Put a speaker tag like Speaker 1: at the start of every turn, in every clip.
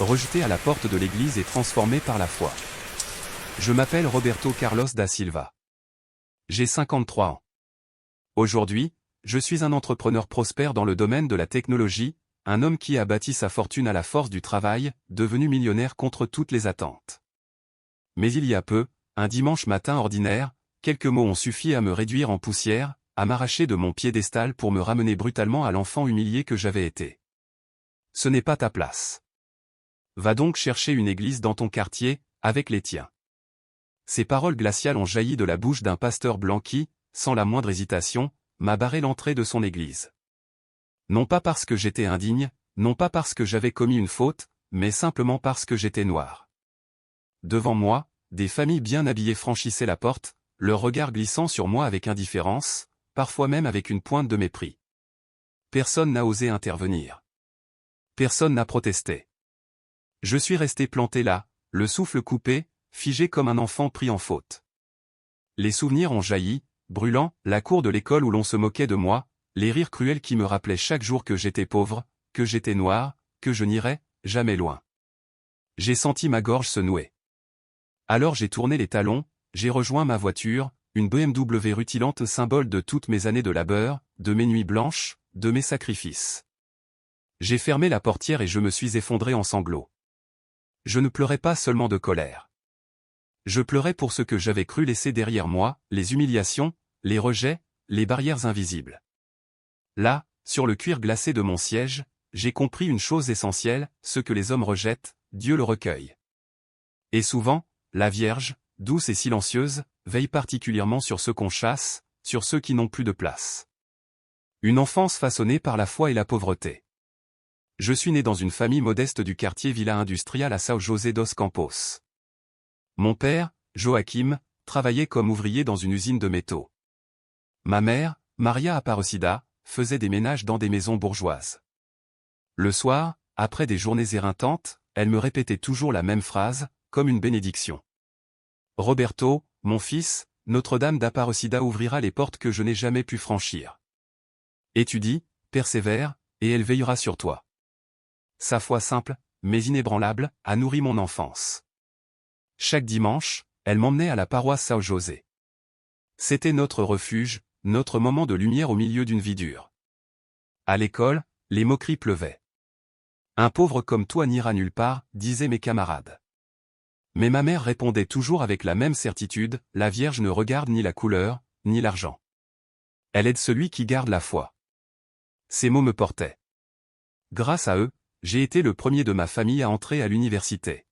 Speaker 1: rejeté à la porte de l'église et transformé par la foi. Je m'appelle Roberto Carlos da Silva. J'ai 53 ans. Aujourd'hui, je suis un entrepreneur prospère dans le domaine de la technologie, un homme qui a bâti sa fortune à la force du travail, devenu millionnaire contre toutes les attentes. Mais il y a peu, un dimanche matin ordinaire, quelques mots ont suffi à me réduire en poussière, à m'arracher de mon piédestal pour me ramener brutalement à l'enfant humilié que j'avais été. Ce n'est pas ta place. Va donc chercher une église dans ton quartier, avec les tiens. Ces paroles glaciales ont jailli de la bouche d'un pasteur blanc qui, sans la moindre hésitation, m'a barré l'entrée de son église. Non pas parce que j'étais indigne, non pas parce que j'avais commis une faute, mais simplement parce que j'étais noir. Devant moi, des familles bien habillées franchissaient la porte, leur regard glissant sur moi avec indifférence, parfois même avec une pointe de mépris. Personne n'a osé intervenir. Personne n'a protesté. Je suis resté planté là, le souffle coupé, figé comme un enfant pris en faute. Les souvenirs ont jailli, brûlant, la cour de l'école où l'on se moquait de moi, les rires cruels qui me rappelaient chaque jour que j'étais pauvre, que j'étais noir, que je n'irais jamais loin. J'ai senti ma gorge se nouer. Alors j'ai tourné les talons, j'ai rejoint ma voiture, une BMW rutilante symbole de toutes mes années de labeur, de mes nuits blanches, de mes sacrifices. J'ai fermé la portière et je me suis effondré en sanglots. Je ne pleurais pas seulement de colère. Je pleurais pour ce que j'avais cru laisser derrière moi, les humiliations, les rejets, les barrières invisibles. Là, sur le cuir glacé de mon siège, j'ai compris une chose essentielle, ce que les hommes rejettent, Dieu le recueille. Et souvent, la Vierge, douce et silencieuse, veille particulièrement sur ceux qu'on chasse, sur ceux qui n'ont plus de place. Une enfance façonnée par la foi et la pauvreté. Je suis né dans une famille modeste du quartier Villa Industrial à São José dos Campos. Mon père, Joachim, travaillait comme ouvrier dans une usine de métaux. Ma mère, Maria Aparecida, faisait des ménages dans des maisons bourgeoises. Le soir, après des journées éreintantes, elle me répétait toujours la même phrase, comme une bénédiction. Roberto, mon fils, Notre-Dame d'Aparecida ouvrira les portes que je n'ai jamais pu franchir. Étudie, persévère, et elle veillera sur toi. Sa foi simple, mais inébranlable, a nourri mon enfance. Chaque dimanche, elle m'emmenait à la paroisse São José. C'était notre refuge, notre moment de lumière au milieu d'une vie dure. À l'école, les moqueries pleuvaient. Un pauvre comme toi n'ira nulle part, disaient mes camarades. Mais ma mère répondait toujours avec la même certitude, la Vierge ne regarde ni la couleur, ni l'argent. Elle aide celui qui garde la foi. Ces mots me portaient. Grâce à eux, j'ai été le premier de ma famille à entrer à l'université.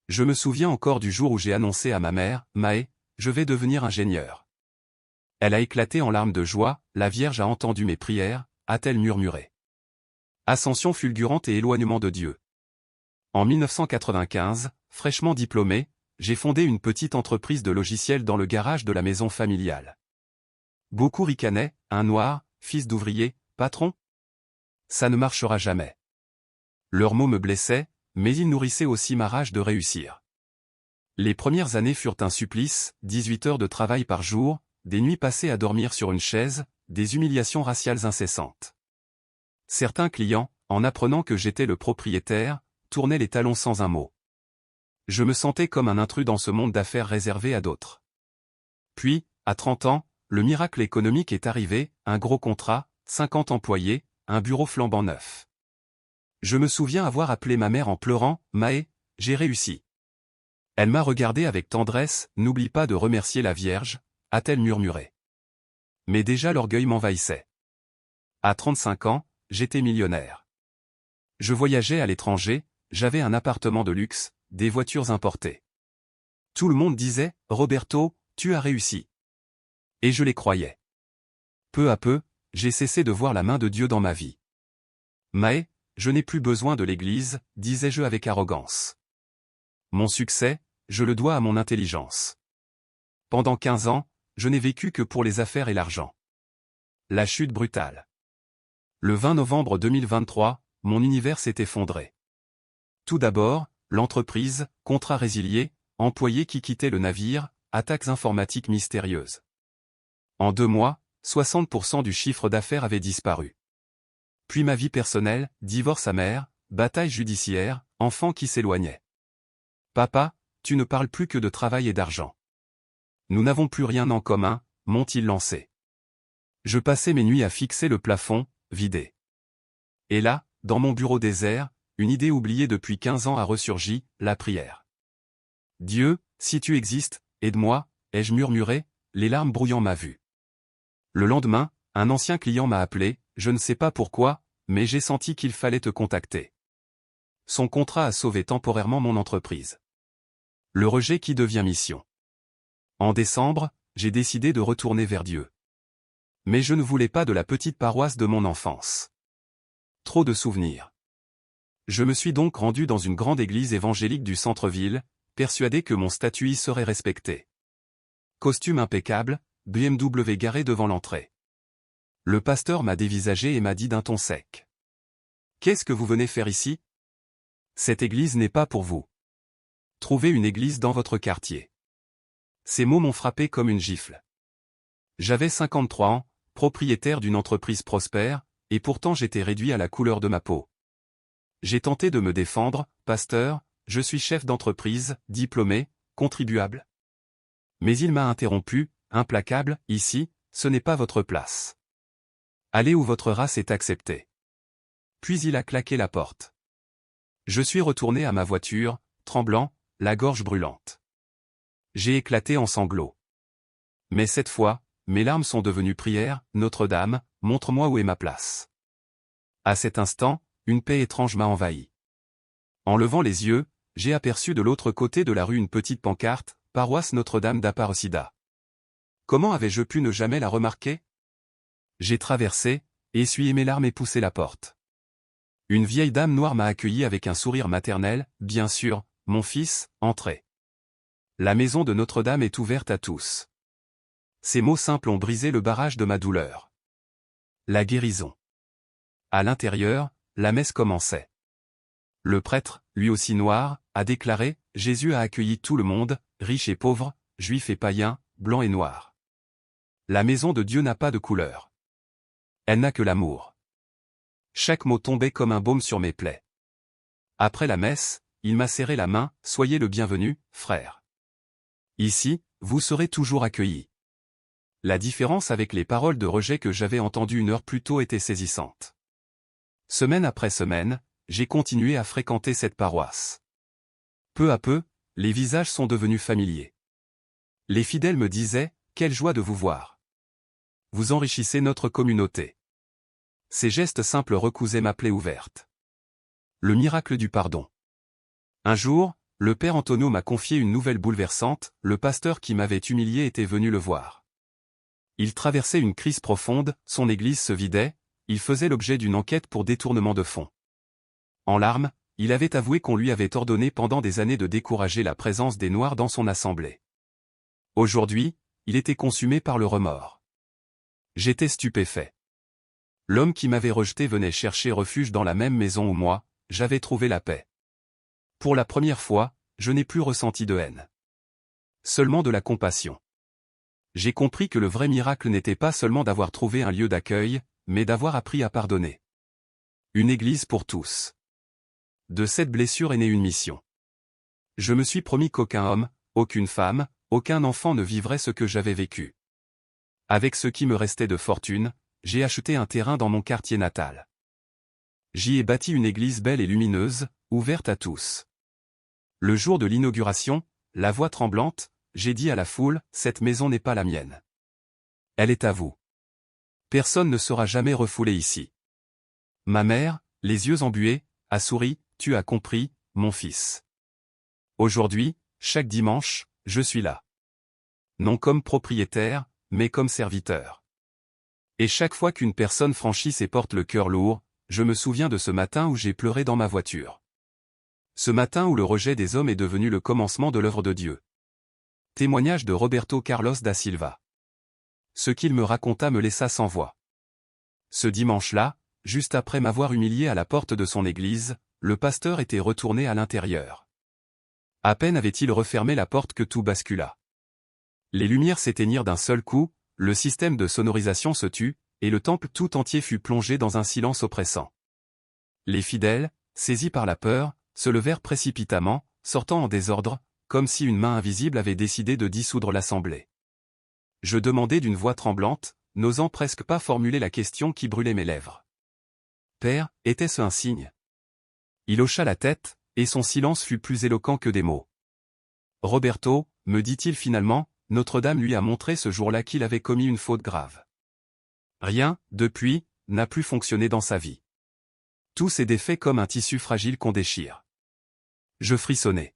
Speaker 1: Je me souviens encore du jour où j'ai annoncé à ma mère, Maë, je vais devenir ingénieur. Elle a éclaté en larmes de joie, la Vierge a entendu mes prières, a-t-elle murmuré. Ascension fulgurante et éloignement de Dieu. En 1995, fraîchement diplômé, j'ai fondé une petite entreprise de logiciels dans le garage de la maison familiale. Beaucoup ricanaient, un noir, fils d'ouvrier, patron? Ça ne marchera jamais. Leurs mots me blessaient, mais ils nourrissaient aussi ma rage de réussir. Les premières années furent un supplice, 18 heures de travail par jour, des nuits passées à dormir sur une chaise, des humiliations raciales incessantes. Certains clients, en apprenant que j'étais le propriétaire, tournaient les talons sans un mot. Je me sentais comme un intrus dans ce monde d'affaires réservé à d'autres. Puis, à 30 ans, le miracle économique est arrivé, un gros contrat, 50 employés, un bureau flambant neuf. Je me souviens avoir appelé ma mère en pleurant, « Maë, j'ai réussi ». Elle m'a regardé avec tendresse, « N'oublie pas de remercier la Vierge », a-t-elle murmuré. Mais déjà l'orgueil m'envahissait. À 35 ans, j'étais millionnaire. Je voyageais à l'étranger, j'avais un appartement de luxe, des voitures importées. Tout le monde disait, « Roberto, tu as réussi ». Et je les croyais. Peu à peu, j'ai cessé de voir la main de Dieu dans ma vie. Maë, je n'ai plus besoin de l'église, disais-je avec arrogance. Mon succès, je le dois à mon intelligence. Pendant 15 ans, je n'ai vécu que pour les affaires et l'argent. La chute brutale. Le 20 novembre 2023, mon univers s'est effondré. Tout d'abord, l'entreprise, contrat résilié, employés qui quittaient le navire, attaques informatiques mystérieuses. En 2 mois, 60% du chiffre d'affaires avait disparu. Puis ma vie personnelle, divorce amer, bataille judiciaire, enfant qui s'éloignait. Papa, tu ne parles plus que de travail et d'argent. Nous n'avons plus rien en commun, m'ont-ils lancé. Je passais mes nuits à fixer le plafond, vidé. Et là, dans mon bureau désert, une idée oubliée depuis 15 ans a ressurgi, la prière. Dieu, si tu existes, aide-moi, ai-je murmuré, les larmes brouillant ma vue. Le lendemain, un ancien client m'a appelé, je ne sais pas pourquoi, mais j'ai senti qu'il fallait te contacter. Son contrat a sauvé temporairement mon entreprise. Le rejet qui devient mission. En décembre, j'ai décidé de retourner vers Dieu. Mais je ne voulais pas de la petite paroisse de mon enfance. Trop de souvenirs. Je me suis donc rendu dans une grande église évangélique du centre-ville, persuadé que mon statut y serait respecté. Costume impeccable, BMW garé devant l'entrée. Le pasteur m'a dévisagé et m'a dit d'un ton sec. « Qu'est-ce que vous venez faire ici ? Cette église n'est pas pour vous. Trouvez une église dans votre quartier. » Ces mots m'ont frappé comme une gifle. J'avais 53 ans, propriétaire d'une entreprise prospère, et pourtant j'étais réduit à la couleur de ma peau. J'ai tenté de me défendre, « Pasteur, je suis chef d'entreprise, diplômé, contribuable. » Mais il m'a interrompu, implacable, « Ici, ce n'est pas votre place. Allez où votre race est acceptée. » Puis il a claqué la porte. Je suis retourné à ma voiture, tremblant, la gorge brûlante. J'ai éclaté en sanglots. Mais cette fois, mes larmes sont devenues prières, « Notre-Dame, montre-moi où est ma place. » À cet instant, une paix étrange m'a envahi. En levant les yeux, j'ai aperçu de l'autre côté de la rue une petite pancarte, « Paroisse Notre-Dame d'Aparecida ». Comment avais-je pu ne jamais la remarquer? J'ai traversé, essuyé mes larmes et poussé la porte. Une vieille dame noire m'a accueilli avec un sourire maternel, « Bien sûr, mon fils, entrez. La maison de Notre-Dame est ouverte à tous. » Ces mots simples ont brisé le barrage de ma douleur. La guérison. À l'intérieur, la messe commençait. Le prêtre, lui aussi noir, a déclaré, « Jésus a accueilli tout le monde, riche et pauvre, juif et païen, blanc et noir. La maison de Dieu n'a pas de couleur. Elle n'a que l'amour. » Chaque mot tombait comme un baume sur mes plaies. Après la messe, il m'a serré la main, « Soyez le bienvenu, frère. Ici, vous serez toujours accueillis. » La différence avec les paroles de rejet que j'avais entendues une heure plus tôt était saisissante. Semaine après semaine, j'ai continué à fréquenter cette paroisse. Peu à peu, les visages sont devenus familiers. Les fidèles me disaient, « Quelle joie de vous voir. Vous enrichissez notre communauté. » Ces gestes simples recousaient ma plaie ouverte. Le miracle du pardon. Un jour, le père Antonio m'a confié une nouvelle bouleversante, le pasteur qui m'avait humilié était venu le voir. Il traversait une crise profonde, son église se vidait, il faisait l'objet d'une enquête pour détournement de fonds. En larmes, il avait avoué qu'on lui avait ordonné pendant des années de décourager la présence des Noirs dans son assemblée. Aujourd'hui, il était consumé par le remords. J'étais stupéfait. L'homme qui m'avait rejeté venait chercher refuge dans la même maison où moi, j'avais trouvé la paix. Pour la première fois, je n'ai plus ressenti de haine. Seulement de la compassion. J'ai compris que le vrai miracle n'était pas seulement d'avoir trouvé un lieu d'accueil, mais d'avoir appris à pardonner. Une église pour tous. De cette blessure est née une mission. Je me suis promis qu'aucun homme, aucune femme, aucun enfant ne vivrait ce que j'avais vécu. Avec ce qui me restait de fortune, j'ai acheté un terrain dans mon quartier natal. J'y ai bâti une église belle et lumineuse, ouverte à tous. Le jour de l'inauguration, la voix tremblante, j'ai dit à la foule, « Cette maison n'est pas la mienne. Elle est à vous. Personne ne sera jamais refoulé ici. » Ma mère, les yeux embués, a souri, « Tu as compris, mon fils. » Aujourd'hui, chaque dimanche, je suis là. Non comme propriétaire, mais comme serviteur. Et chaque fois qu'une personne franchit et porte le cœur lourd, je me souviens de ce matin où j'ai pleuré dans ma voiture. Ce matin où le rejet des hommes est devenu le commencement de l'œuvre de Dieu. Témoignage de Roberto Carlos da Silva. Ce qu'il me raconta me laissa sans voix. Ce dimanche-là, juste après m'avoir humilié à la porte de son église, le pasteur était retourné à l'intérieur. À peine avait-il refermé la porte que tout bascula. Les lumières s'éteignirent d'un seul coup, le système de sonorisation se tut, et le temple tout entier fut plongé dans un silence oppressant. Les fidèles, saisis par la peur, se levèrent précipitamment, sortant en désordre, comme si une main invisible avait décidé de dissoudre l'assemblée. Je demandai d'une voix tremblante, n'osant presque pas formuler la question qui brûlait mes lèvres. Père, était-ce un signe? Il hocha la tête, et son silence fut plus éloquent que des mots. Roberto, me dit-il finalement, Notre-Dame lui a montré ce jour-là qu'il avait commis une faute grave. Rien, depuis, n'a plus fonctionné dans sa vie. Tout s'est défait comme un tissu fragile qu'on déchire. Je frissonnai.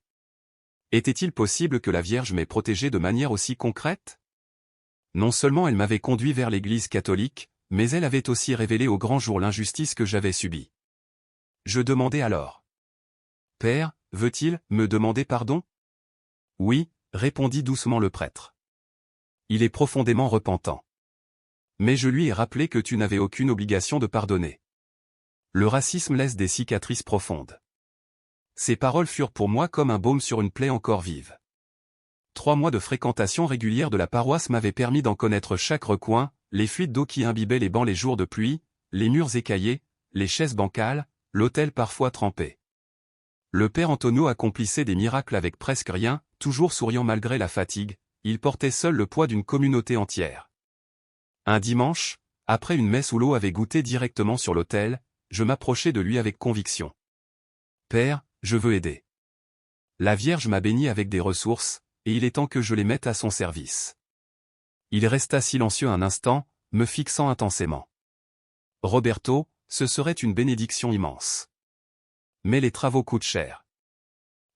Speaker 1: Était-il possible que la Vierge m'ait protégé de manière aussi concrète? Non seulement elle m'avait conduit vers l'Église catholique, mais elle avait aussi révélé au grand jour l'injustice que j'avais subie. Je demandai alors. Père, veut-il me demander pardon? Oui, répondit doucement le prêtre. Il est profondément repentant. Mais je lui ai rappelé que tu n'avais aucune obligation de pardonner. Le racisme laisse des cicatrices profondes. Ces paroles furent pour moi comme un baume sur une plaie encore vive. 3 mois de fréquentation régulière de la paroisse m'avaient permis d'en connaître chaque recoin, les fuites d'eau qui imbibaient les bancs les jours de pluie, les murs écaillés, les chaises bancales, l'autel parfois trempé. Le père Antonio accomplissait des miracles avec presque rien, toujours souriant malgré la fatigue, il portait seul le poids d'une communauté entière. Un dimanche, après une messe où l'eau avait goûté directement sur l'autel, je m'approchai de lui avec conviction. Père, je veux aider. La Vierge m'a béni avec des ressources, et il est temps que je les mette à son service. Il resta silencieux un instant, me fixant intensément. Roberto, ce serait une bénédiction immense. Mais les travaux coûtent cher.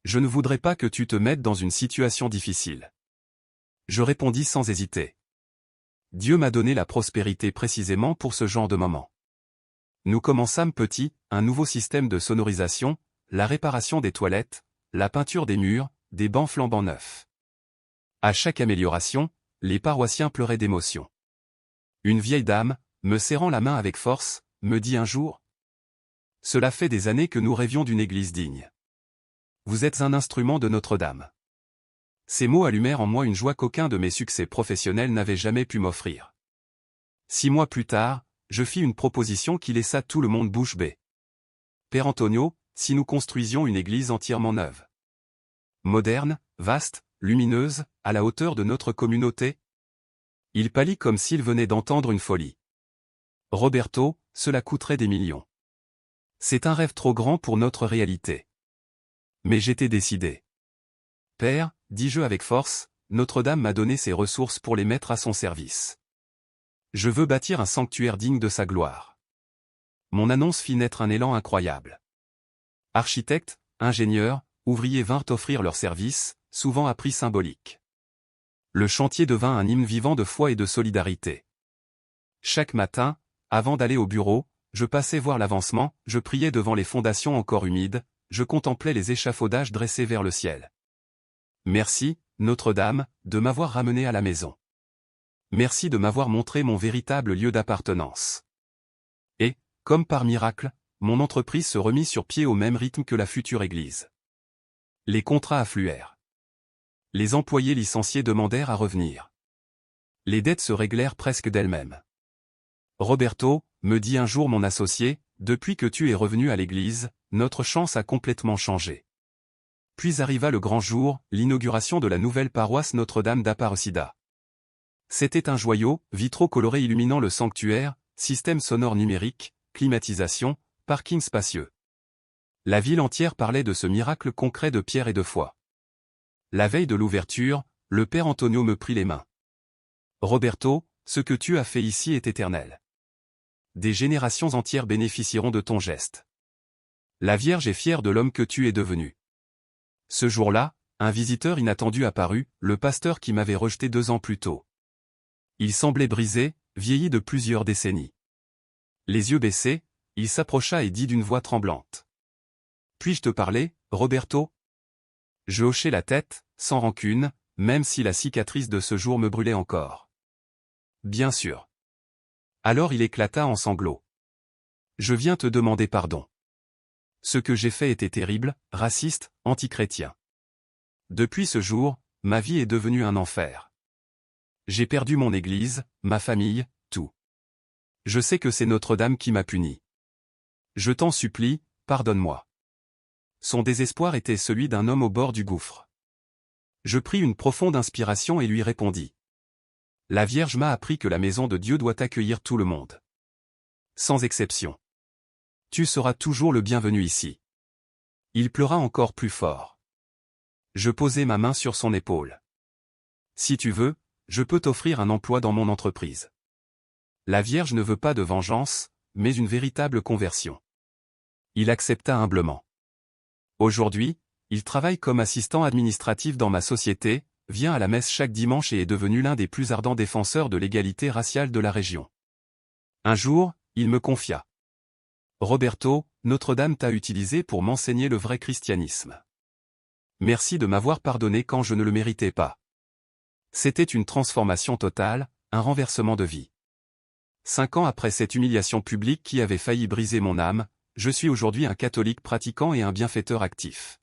Speaker 1: Je ne voudrais pas que tu te mettes dans une situation difficile. Je répondis sans hésiter. Dieu m'a donné la prospérité précisément pour ce genre de moment. Nous commençâmes petit, un nouveau système de sonorisation, la réparation des toilettes, la peinture des murs, des bancs flambant neufs. À chaque amélioration, les paroissiens pleuraient d'émotion. Une vieille dame, me serrant la main avec force, me dit un jour : « Cela fait des années que nous rêvions d'une église digne. Vous êtes un instrument de Notre-Dame. » Ces mots allumèrent en moi une joie qu'aucun de mes succès professionnels n'avait jamais pu m'offrir. 6 mois plus tard, je fis une proposition qui laissa tout le monde bouche bée. Père Antonio, si nous construisions une église entièrement neuve. Moderne, vaste, lumineuse, à la hauteur de notre communauté? Il pâlit comme s'il venait d'entendre une folie. Roberto, cela coûterait des millions. C'est un rêve trop grand pour notre réalité. Mais j'étais décidé. Père, dis-je avec force, Notre-Dame m'a donné ses ressources pour les mettre à son service. Je veux bâtir un sanctuaire digne de sa gloire. Mon annonce fit naître un élan incroyable. Architectes, ingénieurs, ouvriers vinrent offrir leurs services, souvent à prix symbolique. Le chantier devint un hymne vivant de foi et de solidarité. Chaque matin, avant d'aller au bureau, je passais voir l'avancement, je priais devant les fondations encore humides, je contemplais les échafaudages dressés vers le ciel. Merci, Notre-Dame, de m'avoir ramené à la maison. Merci de m'avoir montré mon véritable lieu d'appartenance. Et, comme par miracle, mon entreprise se remit sur pied au même rythme que la future église. Les contrats affluèrent. Les employés licenciés demandèrent à revenir. Les dettes se réglèrent presque d'elles-mêmes. Roberto, me dit un jour mon associé, depuis que tu es revenu à l'église, notre chance a complètement changé. Puis arriva le grand jour, l'inauguration de la nouvelle paroisse Notre-Dame d'Aparecida. C'était un joyau, vitraux colorés illuminant le sanctuaire, système sonore numérique, climatisation, parking spacieux. La ville entière parlait de ce miracle concret de pierre et de foi. La veille de l'ouverture, le père Antonio me prit les mains. Roberto, ce que tu as fait ici est éternel. Des générations entières bénéficieront de ton geste. La Vierge est fière de l'homme que tu es devenu. Ce jour-là, un visiteur inattendu apparut, le pasteur qui m'avait rejeté 2 ans plus tôt. Il semblait brisé, vieilli de plusieurs décennies. Les yeux baissés, il s'approcha et dit d'une voix tremblante. « Puis-je te parler, Roberto ?» Je hochai la tête, sans rancune, même si la cicatrice de ce jour me brûlait encore. « Bien sûr. » Alors il éclata en sanglots. « Je viens te demander pardon. Ce que j'ai fait était terrible, raciste, antichrétien. Depuis ce jour, ma vie est devenue un enfer. J'ai perdu mon église, ma famille, tout. Je sais que c'est Notre-Dame qui m'a puni. Je t'en supplie, pardonne-moi. Son désespoir était celui d'un homme au bord du gouffre. Je pris une profonde inspiration et lui répondis. La Vierge m'a appris que la maison de Dieu doit accueillir tout le monde. Sans exception. Tu seras toujours le bienvenu ici. Il pleura encore plus fort. Je posai ma main sur son épaule. Si tu veux, je peux t'offrir un emploi dans mon entreprise. La Vierge ne veut pas de vengeance, mais une véritable conversion. Il accepta humblement. Aujourd'hui, il travaille comme assistant administratif dans ma société, vient à la messe chaque dimanche et est devenu l'un des plus ardents défenseurs de l'égalité raciale de la région. Un jour, il me confia. Roberto, Notre-Dame t'a utilisé pour m'enseigner le vrai christianisme. Merci de m'avoir pardonné quand je ne le méritais pas. C'était une transformation totale, un renversement de vie. 5 ans après cette humiliation publique qui avait failli briser mon âme, je suis aujourd'hui un catholique pratiquant et un bienfaiteur actif.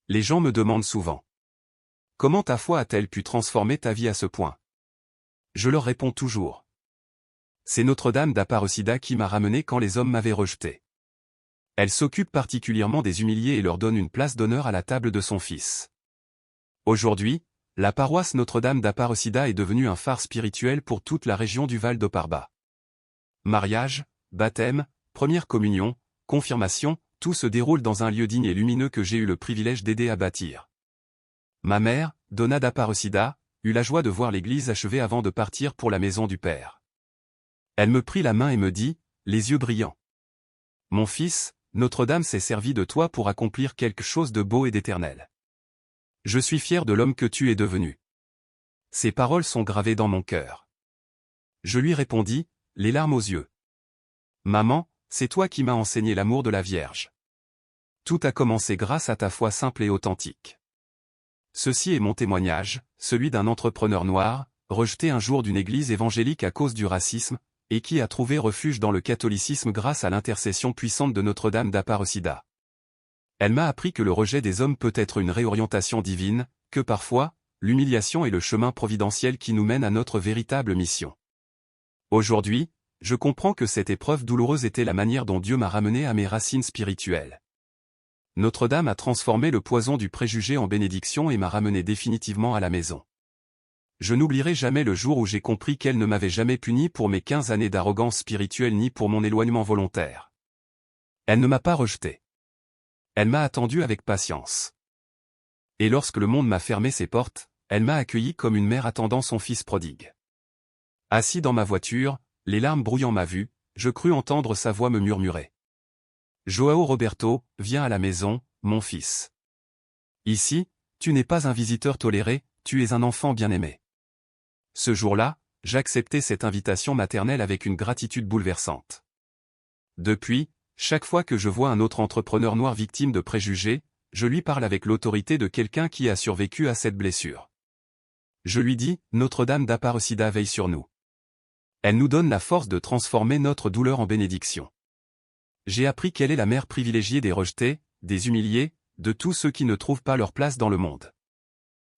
Speaker 1: Les gens me demandent souvent. Comment ta foi a-t-elle pu transformer ta vie à ce point? Je leur réponds toujours. C'est Notre-Dame d'Aparecida qui m'a ramené quand les hommes m'avaient rejeté. Elle s'occupe particulièrement des humiliés et leur donne une place d'honneur à la table de son Fils. Aujourd'hui, la paroisse Notre-Dame d'Aparecida est devenue un phare spirituel pour toute la région du Val d'Oparba. Mariage, baptême, première communion, confirmation, tout se déroule dans un lieu digne et lumineux que j'ai eu le privilège d'aider à bâtir. Ma mère, Donna d'Aparecida, eut la joie de voir l'église achevée avant de partir pour la maison du Père. Elle me prit la main et me dit, les yeux brillants. Mon fils, Notre-Dame s'est servie de toi pour accomplir quelque chose de beau et d'éternel. Je suis fier de l'homme que tu es devenu. Ces paroles sont gravées dans mon cœur. Je lui répondis, les larmes aux yeux. Maman, c'est toi qui m'as enseigné l'amour de la Vierge. Tout a commencé grâce à ta foi simple et authentique. Ceci est mon témoignage, celui d'un entrepreneur noir, rejeté un jour d'une église évangélique à cause du racisme, et qui a trouvé refuge dans le catholicisme grâce à l'intercession puissante de Notre-Dame d'Aparecida. Elle m'a appris que le rejet des hommes peut être une réorientation divine, que parfois, l'humiliation est le chemin providentiel qui nous mène à notre véritable mission. Aujourd'hui, je comprends que cette épreuve douloureuse était la manière dont Dieu m'a ramené à mes racines spirituelles. Notre-Dame a transformé le poison du préjugé en bénédiction et m'a ramené définitivement à la maison. Je n'oublierai jamais le jour où j'ai compris qu'elle ne m'avait jamais puni pour mes 15 années d'arrogance spirituelle ni pour mon éloignement volontaire. Elle ne m'a pas rejeté. Elle m'a attendu avec patience. Et lorsque le monde m'a fermé ses portes, elle m'a accueilli comme une mère attendant son fils prodigue. Assis dans ma voiture, les larmes brouillant ma vue, je crus entendre sa voix me murmurer. Joao Roberto, viens à la maison, mon fils. Ici, tu n'es pas un visiteur toléré, tu es un enfant bien-aimé. Ce jour-là, j'acceptai cette invitation maternelle avec une gratitude bouleversante. Depuis, chaque fois que je vois un autre entrepreneur noir victime de préjugés, je lui parle avec l'autorité de quelqu'un qui a survécu à cette blessure. Je lui dis, Notre-Dame d'Aparecida veille sur nous. Elle nous donne la force de transformer notre douleur en bénédiction. J'ai appris qu'elle est la mère privilégiée des rejetés, des humiliés, de tous ceux qui ne trouvent pas leur place dans le monde.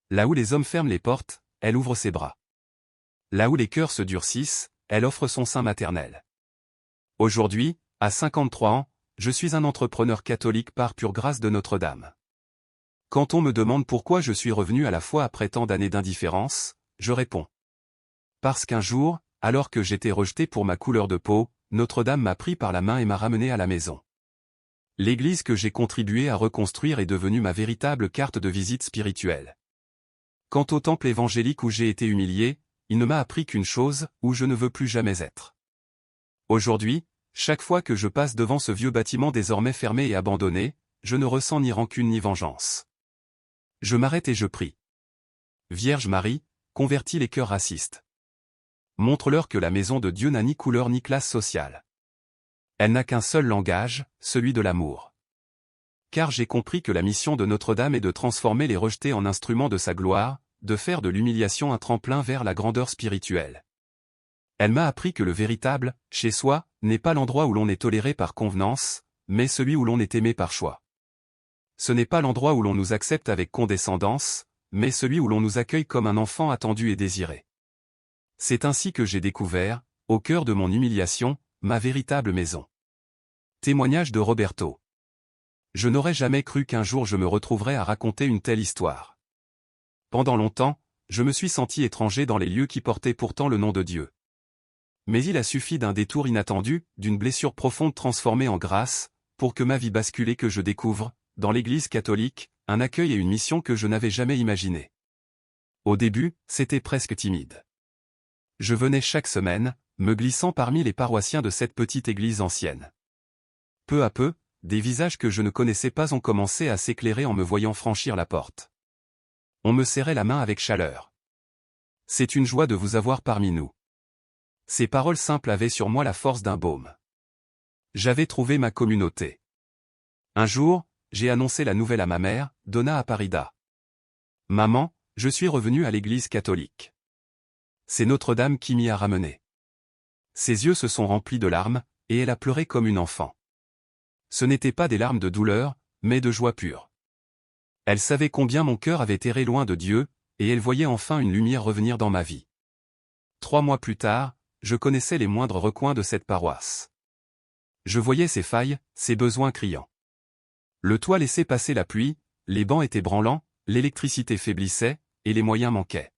Speaker 1: Là où les hommes ferment les portes, elle ouvre ses bras. Là où les cœurs se durcissent, elle offre son sein maternel. Aujourd'hui, à 53 ans, je suis un entrepreneur catholique par pure grâce de Notre-Dame. Quand on me demande pourquoi je suis revenu à la foi après tant d'années d'indifférence, je réponds. Parce qu'un jour, alors que j'étais rejeté pour ma couleur de peau, Notre-Dame m'a pris par la main et m'a ramené à la maison. L'église que j'ai contribué à reconstruire est devenue ma véritable carte de visite spirituelle. Quant au temple évangélique où j'ai été humilié, il ne m'a appris qu'une chose, où je ne veux plus jamais être. Aujourd'hui, chaque fois que je passe devant ce vieux bâtiment désormais fermé et abandonné, je ne ressens ni rancune ni vengeance. Je m'arrête et je prie. Vierge Marie, convertis les cœurs racistes. Montre-leur que la maison de Dieu n'a ni couleur ni classe sociale. Elle n'a qu'un seul langage, celui de l'amour. Car j'ai compris que la mission de Notre-Dame est de transformer les rejetés en instruments de sa gloire, de faire de l'humiliation un tremplin vers la grandeur spirituelle. Elle m'a appris que le véritable, chez soi, n'est pas l'endroit où l'on est toléré par convenance, mais celui où l'on est aimé par choix. Ce n'est pas l'endroit où l'on nous accepte avec condescendance, mais celui où l'on nous accueille comme un enfant attendu et désiré. C'est ainsi que j'ai découvert, au cœur de mon humiliation, ma véritable maison. Témoignage de Roberto. Je n'aurais jamais cru qu'un jour je me retrouverais à raconter une telle histoire. Pendant longtemps, je me suis senti étranger dans les lieux qui portaient pourtant le nom de Dieu. Mais il a suffi d'un détour inattendu, d'une blessure profonde transformée en grâce, pour que ma vie bascule et que je découvre, dans l'Église catholique, un accueil et une mission que je n'avais jamais imaginés. Au début, c'était presque timide. Je venais chaque semaine, me glissant parmi les paroissiens de cette petite église ancienne. Peu à peu, des visages que je ne connaissais pas ont commencé à s'éclairer en me voyant franchir la porte. On me serrait la main avec chaleur. « C'est une joie de vous avoir parmi nous. » Ces paroles simples avaient sur moi la force d'un baume. J'avais trouvé ma communauté. Un jour, j'ai annoncé la nouvelle à ma mère, Donna Aparida. « Maman, je suis revenu à l'église catholique. » C'est Notre-Dame qui m'y a ramené. Ses yeux se sont remplis de larmes, et elle a pleuré comme une enfant. Ce n'étaient pas des larmes de douleur, mais de joie pure. Elle savait combien mon cœur avait erré loin de Dieu, et elle voyait enfin une lumière revenir dans ma vie. 3 mois plus tard, je connaissais les moindres recoins de cette paroisse. Je voyais ses failles, ses besoins criants. Le toit laissait passer la pluie, les bancs étaient branlants, l'électricité faiblissait, et les moyens manquaient.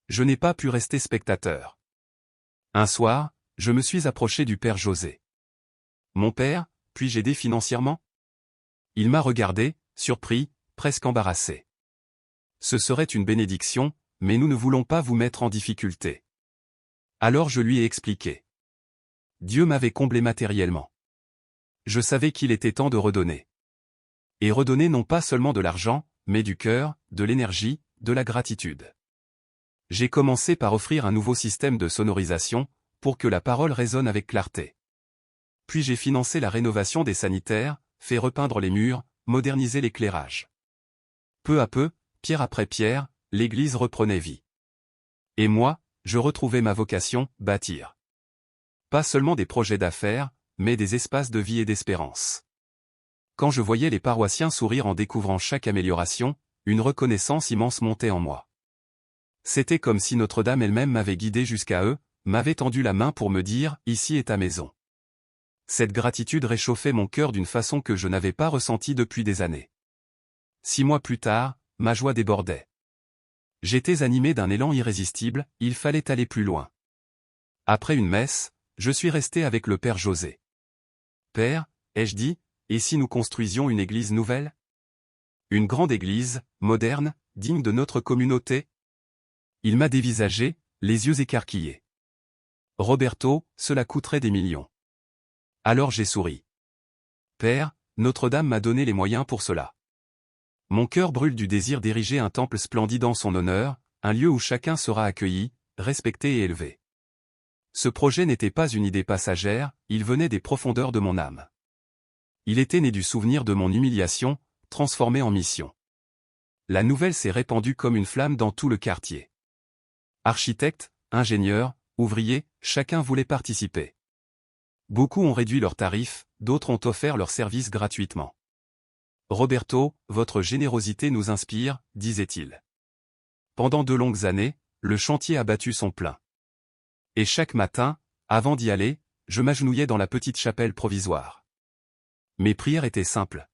Speaker 1: Je n'ai pas pu rester spectateur. Un soir, je me suis approché du père José. « Mon père, puis-je aider financièrement ?» Il m'a regardé, surpris, presque embarrassé. « Ce serait une bénédiction, mais nous ne voulons pas vous mettre en difficulté. » Alors je lui ai expliqué. Dieu m'avait comblé matériellement. Je savais qu'il était temps de redonner. Et redonner non pas seulement de l'argent, mais du cœur, de l'énergie, de la gratitude. J'ai commencé par offrir un nouveau système de sonorisation, pour que la parole résonne avec clarté. Puis j'ai financé la rénovation des sanitaires, fait repeindre les murs, modernisé l'éclairage. Peu à peu, pierre après pierre, l'église reprenait vie. Et moi, je retrouvais ma vocation, bâtir. Pas seulement des projets d'affaires, mais des espaces de vie et d'espérance. Quand je voyais les paroissiens sourire en découvrant chaque amélioration, une reconnaissance immense montait en moi. C'était comme si Notre-Dame elle-même m'avait guidé jusqu'à eux, m'avait tendu la main pour me dire « Ici est ta maison ». Cette gratitude réchauffait mon cœur d'une façon que je n'avais pas ressentie depuis des années. 6 mois plus tard, ma joie débordait. J'étais animé d'un élan irrésistible, il fallait aller plus loin. Après une messe, je suis resté avec le père José. « Père, ai-je dit, et si nous construisions une église nouvelle ? Une grande église, moderne, digne de notre communauté ?» Il m'a dévisagé, les yeux écarquillés. « Roberto, cela coûterait des millions. » Alors j'ai souri. « Père, Notre-Dame m'a donné les moyens pour cela. Mon cœur brûle du désir d'ériger un temple splendide en son honneur, un lieu où chacun sera accueilli, respecté et élevé. » Ce projet n'était pas une idée passagère, il venait des profondeurs de mon âme. Il était né du souvenir de mon humiliation, transformé en mission. La nouvelle s'est répandue comme une flamme dans tout le quartier. Architectes, ingénieurs, ouvriers, chacun voulait participer. Beaucoup ont réduit leurs tarifs, d'autres ont offert leurs services gratuitement. « Roberto, votre générosité nous inspire », disait-il. Pendant 2 longues années, le chantier a battu son plein. Et chaque matin, avant d'y aller, je m'agenouillais dans la petite chapelle provisoire. Mes prières étaient simples.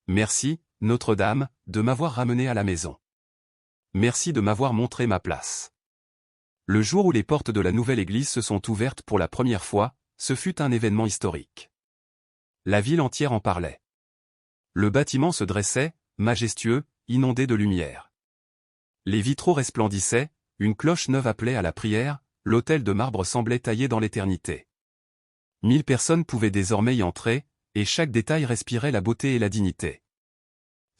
Speaker 1: Merci, Notre-Dame, de m'avoir ramené à la maison. Merci de m'avoir montré ma place. Le jour où les portes de la nouvelle église se sont ouvertes pour la première fois, ce fut un événement historique. La ville entière en parlait. Le bâtiment se dressait, majestueux, inondé de lumière. Les vitraux resplendissaient, une cloche neuve appelait à la prière, l'autel de marbre semblait taillé dans l'éternité. 1000 personnes pouvaient désormais y entrer, et chaque détail respirait la beauté et la dignité.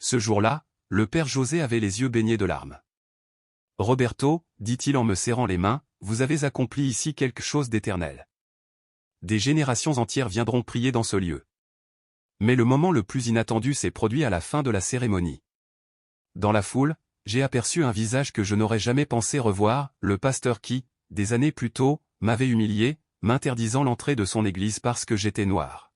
Speaker 1: Ce jour-là, le père José avait les yeux baignés de larmes. « Roberto, dit-il en me serrant les mains, vous avez accompli ici quelque chose d'éternel. Des générations entières viendront prier dans ce lieu. » Mais le moment le plus inattendu s'est produit à la fin de la cérémonie. Dans la foule, j'ai aperçu un visage que je n'aurais jamais pensé revoir, le pasteur qui, des années plus tôt, m'avait humilié, m'interdisant l'entrée de son église parce que j'étais noir.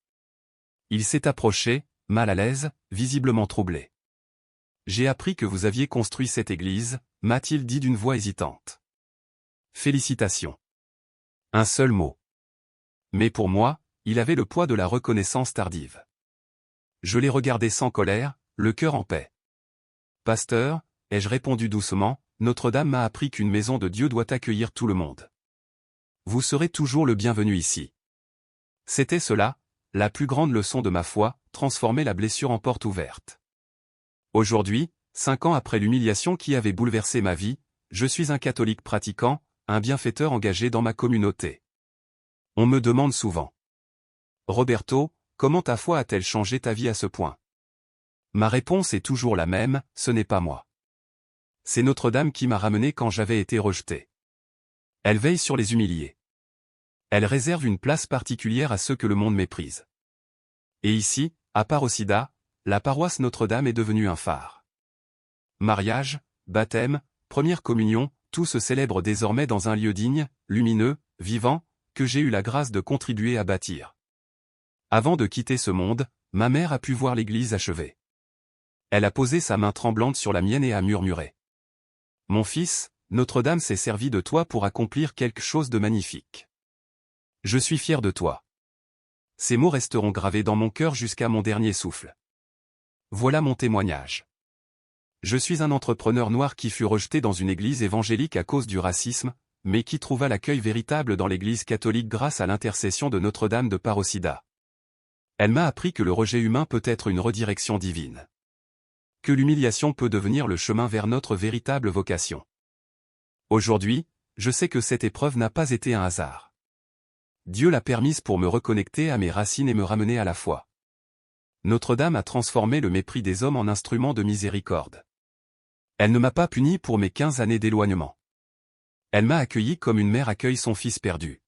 Speaker 1: Il s'est approché, mal à l'aise, visiblement troublé. « J'ai appris que vous aviez construit cette église », m'a-t-il dit d'une voix hésitante. « Félicitations. » Un seul mot. Mais pour moi, il avait le poids de la reconnaissance tardive. Je l'ai regardé sans colère, le cœur en paix. Pasteur, ai-je répondu doucement, Notre-Dame m'a appris qu'une maison de Dieu doit accueillir tout le monde. Vous serez toujours le bienvenu ici. C'était cela, la plus grande leçon de ma foi, transformer la blessure en porte ouverte. Aujourd'hui, 5 ans après l'humiliation qui avait bouleversé ma vie, je suis un catholique pratiquant, un bienfaiteur engagé dans ma communauté. On me demande souvent. Roberto, comment ta foi a-t-elle changé ta vie à ce point? Ma réponse est toujours la même, ce n'est pas moi. C'est Notre-Dame qui m'a ramené quand j'avais été rejeté. Elle veille sur les humiliés. Elle réserve une place particulière à ceux que le monde méprise. Et ici, à Parocida, la paroisse Notre-Dame est devenue un phare. Mariage, baptême, première communion, tout se célèbre désormais dans un lieu digne, lumineux, vivant, que j'ai eu la grâce de contribuer à bâtir. Avant de quitter ce monde, ma mère a pu voir l'église achevée. Elle a posé sa main tremblante sur la mienne et a murmuré. « Mon fils, Notre-Dame s'est servie de toi pour accomplir quelque chose de magnifique. Je suis fier de toi. » Ces mots resteront gravés dans mon cœur jusqu'à mon dernier souffle. Voilà mon témoignage. Je suis un entrepreneur noir qui fut rejeté dans une église évangélique à cause du racisme, mais qui trouva l'accueil véritable dans l'église catholique grâce à l'intercession de Notre-Dame de Parocida. Elle m'a appris que le rejet humain peut être une redirection divine. Que l'humiliation peut devenir le chemin vers notre véritable vocation. Aujourd'hui, je sais que cette épreuve n'a pas été un hasard. Dieu l'a permise pour me reconnecter à mes racines et me ramener à la foi. Notre-Dame a transformé le mépris des hommes en instrument de miséricorde. Elle ne m'a pas puni pour mes 15 années d'éloignement. Elle m'a accueilli comme une mère accueille son fils perdu.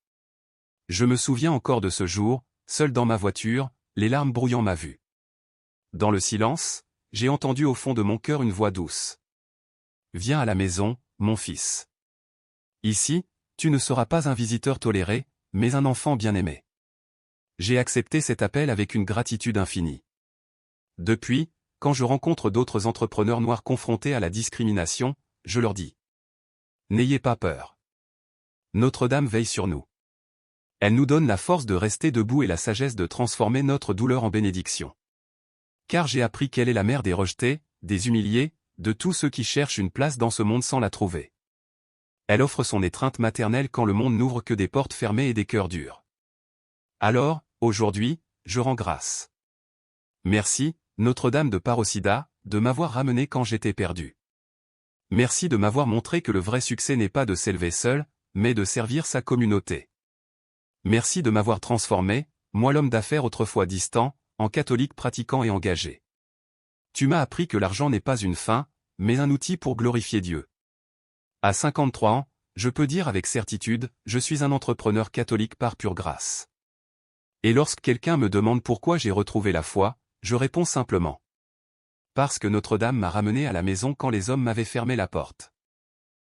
Speaker 1: Je me souviens encore de ce jour, seul dans ma voiture, les larmes brouillant ma vue. Dans le silence, j'ai entendu au fond de mon cœur une voix douce. « Viens à la maison, mon fils. Ici, tu ne seras pas un visiteur toléré, mais un enfant bien-aimé. » J'ai accepté cet appel avec une gratitude infinie. Depuis, quand je rencontre d'autres entrepreneurs noirs confrontés à la discrimination, je leur dis. N'ayez pas peur. Notre-Dame veille sur nous. Elle nous donne la force de rester debout et la sagesse de transformer notre douleur en bénédiction. Car j'ai appris qu'elle est la mère des rejetés, des humiliés, de tous ceux qui cherchent une place dans ce monde sans la trouver. Elle offre son étreinte maternelle quand le monde n'ouvre que des portes fermées et des cœurs durs. Alors, aujourd'hui, je rends grâce. Merci, Notre-Dame de Parocida, de m'avoir ramené quand j'étais perdu. Merci de m'avoir montré que le vrai succès n'est pas de s'élever seul, mais de servir sa communauté. Merci de m'avoir transformé, moi l'homme d'affaires autrefois distant, en catholique pratiquant et engagé. Tu m'as appris que l'argent n'est pas une fin, mais un outil pour glorifier Dieu. À 53 ans, je peux dire avec certitude, je suis un entrepreneur catholique par pure grâce. Et lorsque quelqu'un me demande pourquoi j'ai retrouvé la foi, je réponds simplement. Parce que Notre-Dame m'a ramené à la maison quand les hommes m'avaient fermé la porte.